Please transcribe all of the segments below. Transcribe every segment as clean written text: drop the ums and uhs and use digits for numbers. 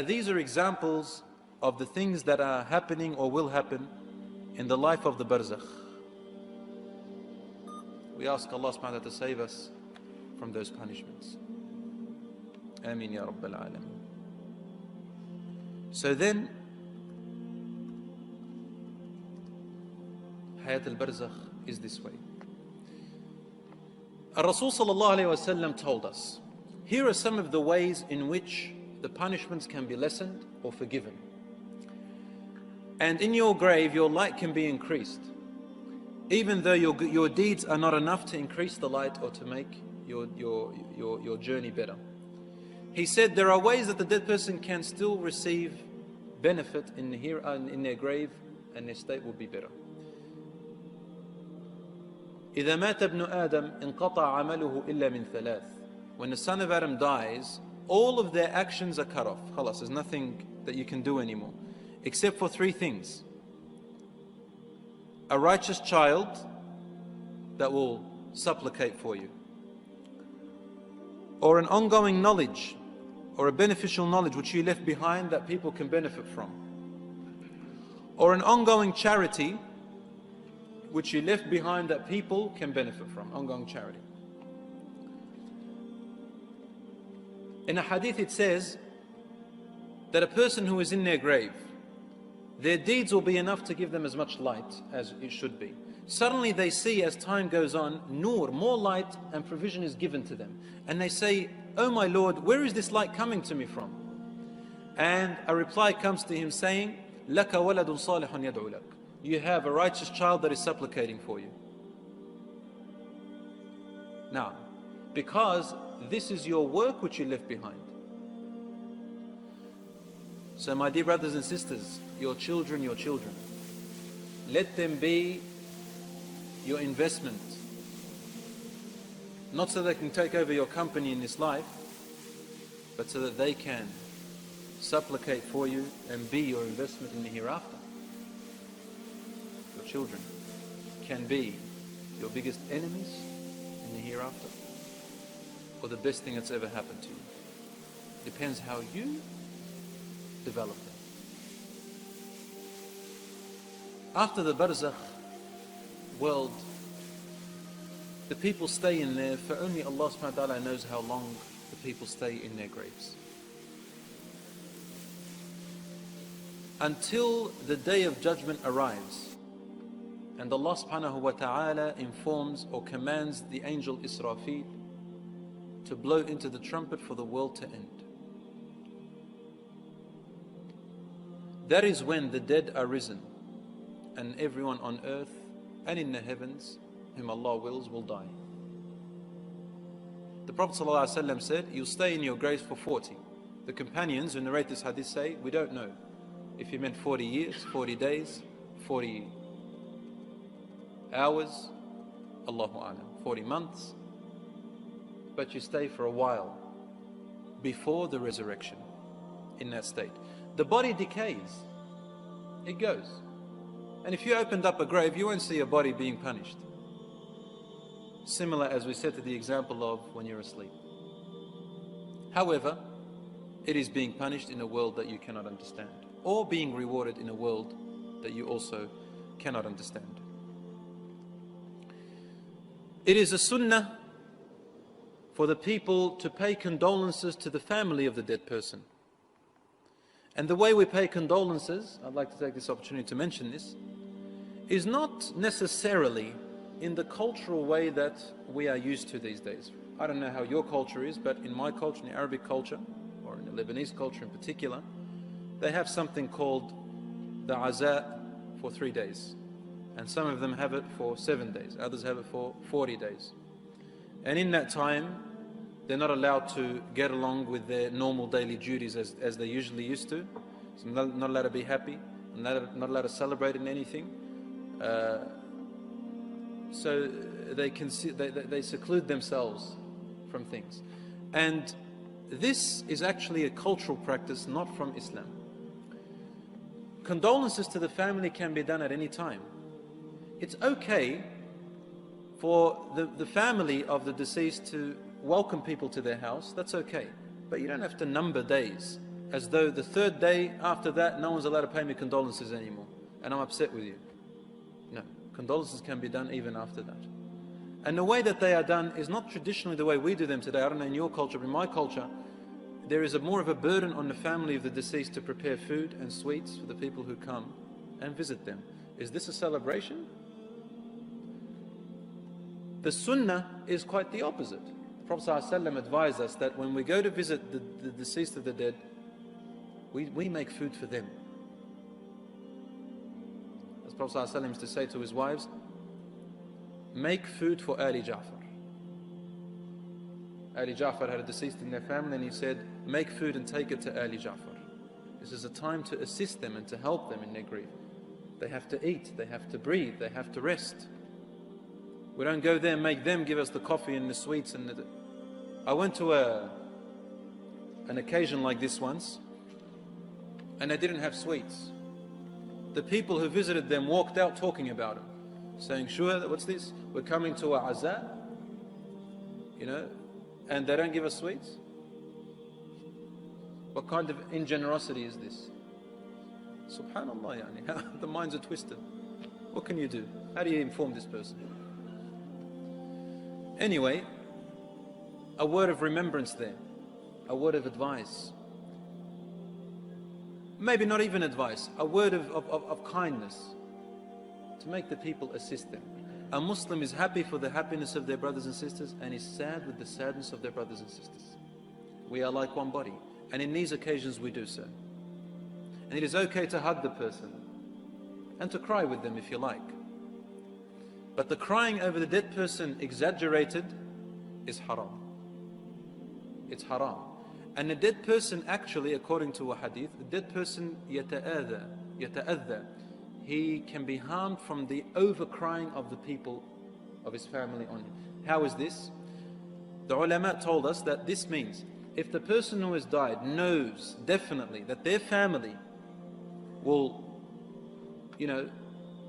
These are examples of the things that are happening or will happen in the life of the barzakh. We ask Allah subhanahu wa ta'ala to save us from those punishments. Ameen ya Rabbil Alameen. So then, Hayat al-Barzakh is this way. Rasul sallallahu alayhi wa sallam told us, here are some of the ways in which the punishments can be lessened or forgiven. And in your grave, your light can be increased, even though your deeds are not enough to increase the light or to make your journey better. He said there are ways that the dead person can still receive benefit in their grave, and their state will be better. إذا مات ابن آدم انقطع عمله إلا من ثلاث. When the son of Adam dies, all of their actions are cut off. Khalas, there's nothing that you can do anymore, except for three things. A righteous child that will supplicate for you, or an ongoing knowledge, or a beneficial knowledge which you left behind that people can benefit from, or an ongoing charity which you left behind that people can benefit from. Ongoing charity. In a hadith it says that a person who is in their grave, their deeds will be enough to give them as much light as it should be. Suddenly they see, as time goes on, nur, more light and provision is given to them. And they say, "Oh my Lord, where is this light coming to me from?" And a reply comes to him saying, "لَكَ وَلَدٌ صَالِحٌ يَدْعُ لَكَ." You have a righteous child that is supplicating for you. Now, because this is your work which you left behind. So my dear brothers and sisters, your children, let them be your investment. Not so they can take over your company in this life, but so that they can supplicate for you and be your investment in the hereafter. Your children can be your biggest enemies in the hereafter, or the best thing that's ever happened to you. Depends how you develop them. After the barzakh world, the people stay in there for only Allah subhanahu wa ta'ala knows how long the people stay in their graves. Until the day of judgment arrives, and Allah subhanahu wa ta'ala informs or commands the angel Israfil to blow into the trumpet for the world to end. That is when the dead are risen, and everyone on earth and in the heavens whom Allah wills will die. The Prophet ﷺ said, "You'll stay in your graves for 40. The companions who narrate this hadith say, "We don't know if he meant 40 years, 40 days, 40 hours, Allahu A'lam, 40 months, but you stay for a while before the resurrection in that state." The body decays, it goes. And if you opened up a grave, you won't see a body being punished. Similar, as we said, to the example of when you're asleep. However, it is being punished in a world that you cannot understand, or being rewarded in a world that you also cannot understand. It is a sunnah for the people to pay condolences to the family of the dead person. And the way we pay condolences, I'd like to take this opportunity to mention this, is not necessarily in the cultural way that we are used to these days. I don't know how your culture is, but in my culture, in the Arabic culture, or in the Lebanese culture in particular, they have something called the aza for 3 days. And some of them have it for 7 days, others have it for 40 days. And in that time, they're not allowed to get along with their normal daily duties as they usually used to. So not allowed to be happy, not allowed to celebrate in anything. So they seclude themselves from things. And this is actually a cultural practice, not from Islam. Condolences to the family can be done at any time. It's okay for the family of the deceased to welcome people to their house, that's okay. But you don't have to number days as though the third day after that, no one's allowed to pay me condolences anymore, and I'm upset with you. No, condolences can be done even after that. And the way that they are done is not traditionally the way we do them today. I don't know in your culture, but in my culture, there is more of a burden on the family of the deceased to prepare food and sweets for the people who come and visit them. Is this a celebration? The sunnah is quite the opposite. The Prophet ﷺ advised us that when we go to visit the deceased of the dead, we make food for them. As the Prophet ﷺ used to say to his wives, make food for Ali Ja'far. Ali Ja'far had a deceased in their family, and he said, make food and take it to Ali Ja'far. This is a time to assist them and to help them in their grief. They have to eat, they have to breathe, they have to rest. We don't go there and make them give us the coffee and the sweets. I went to an occasion like this once, and they didn't have sweets. The people who visited them walked out talking about them, saying, sure, what's this? We're coming to a azza, and they don't give us sweets? What kind of ingenerosity is this? Subhanallah, yani, the minds are twisted. What can you do? How do you inform this person? Anyway, a word of remembrance there, a word of advice. Maybe not even advice, a word of kindness to make the people assist them. A Muslim is happy for the happiness of their brothers and sisters, and is sad with the sadness of their brothers and sisters. We are like one body, and in these occasions we do so. And it is okay to hug the person and to cry with them if you like. But the crying over the dead person exaggerated is haram. It's haram. And the dead person actually, according to a hadith, the dead person yata'adha. He can be harmed from the over-crying of the people of his family on him. How is this? The ulama told us that this means if the person who has died knows definitely that their family will,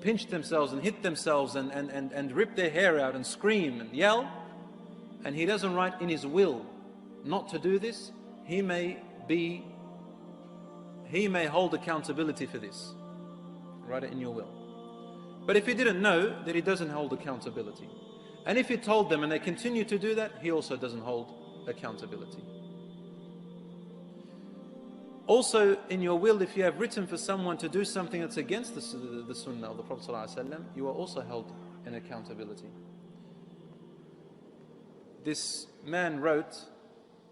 pinch themselves and hit themselves and rip their hair out and scream and yell, and he doesn't write in his will not to do this, he may hold accountability for this. Write it in your will. But if he didn't know, then he doesn't hold accountability. And if he told them and they continue to do that, he also doesn't hold accountability. Also, in your will, if you have written for someone to do something that's against the sunnah of the Prophet ﷺ, you are also held in accountability. This man wrote,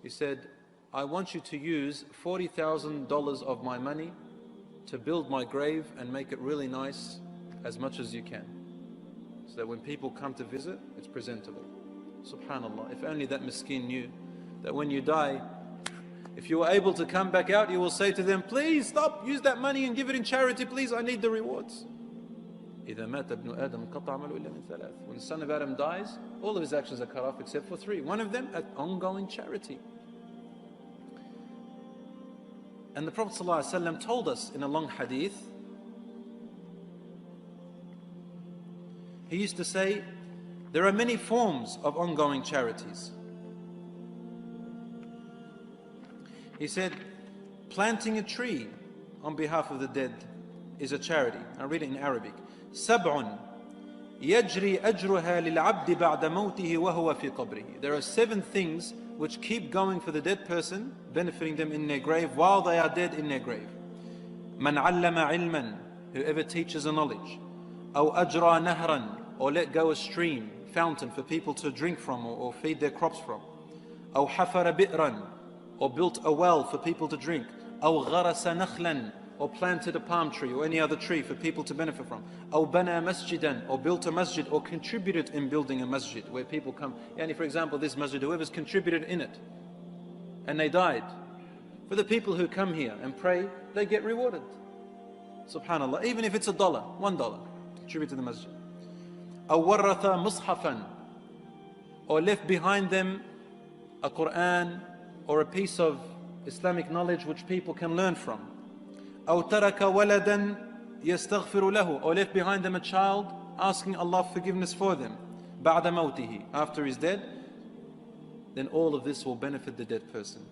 he said, I want you to use $40,000 of my money to build my grave and make it really nice as much as you can, so that when people come to visit, it's presentable. Subhanallah, if only that miskin knew that when you die, if you were able to come back out, you will say to them, please stop, use that money and give it in charity, please, I need the rewards. When the son of Adam dies, all of his actions are cut off except for three. One of them, at ongoing charity. And the Prophet ﷺ told us in a long hadith, he used to say, there are many forms of ongoing charities. He said, planting a tree on behalf of the dead is a charity. I'll read it in Arabic. سبع يجري أجرها للعبد بعد موته وهو في قبره. There are 7 things which keep going for the dead person, benefiting them in their grave while they are dead in their grave. من علم علما, whoever teaches a knowledge. أو أجرى نهرا, or let go a stream, fountain for people to drink from or feed their crops from. أو حفر بئرا, or built a well for people to drink. أو غرس نخلا, or planted a palm tree or any other tree for people to benefit from. أو بنى مسجدا, or built a masjid or contributed in building a masjid where people come. Yani, for example, this masjid, whoever's contributed in it and they died, for the people who come here and pray, they get rewarded. Subhanallah, even if it's $1, contribute to the masjid. أو ورث مصحفا, or left behind them a Quran or a piece of Islamic knowledge which people can learn from. أو ترك ولدا يستغفر له, or left behind them a child asking Allah forgiveness for them. بعد موته, after he's dead, then all of this will benefit the dead person.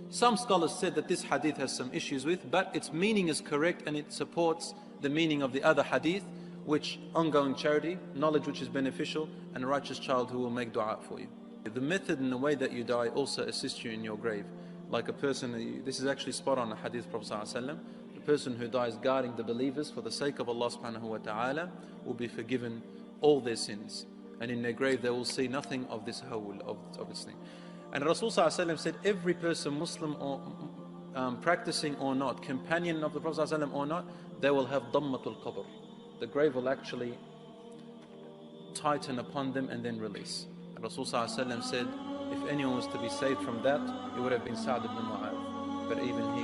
Some scholars said that this hadith has some issues with, but its meaning is correct and it supports the meaning of the other hadith, which ongoing charity, knowledge which is beneficial, and a righteous child who will make dua for you. The method and the way that you die also assists you in your grave. Like a person, this is actually spot on the hadith of Prophet ﷺ, the person who dies guarding the believers for the sake of Allah subhanahu wa ta'ala will be forgiven all their sins. And in their grave they will see nothing of this howl, of this thing. And Rasul ﷺ said, every person, Muslim or practicing or not, companion of the Prophet ﷺ or not, they will have dammatul qabr. The grave will actually tighten upon them and then release. And Rasul ﷺ said, if anyone was to be saved from that, it would have been Sa'd ibn Mu'adh. But even he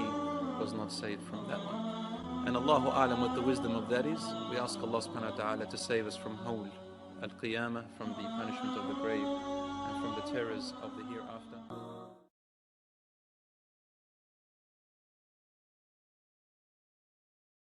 was not saved from that one. And Allahu A'lam, what the wisdom of that is, we ask Allah subhanahu wa ta'ala to save us from hawl al-qiyamah, from the punishment of the grave, and from the terrors of the hereafter.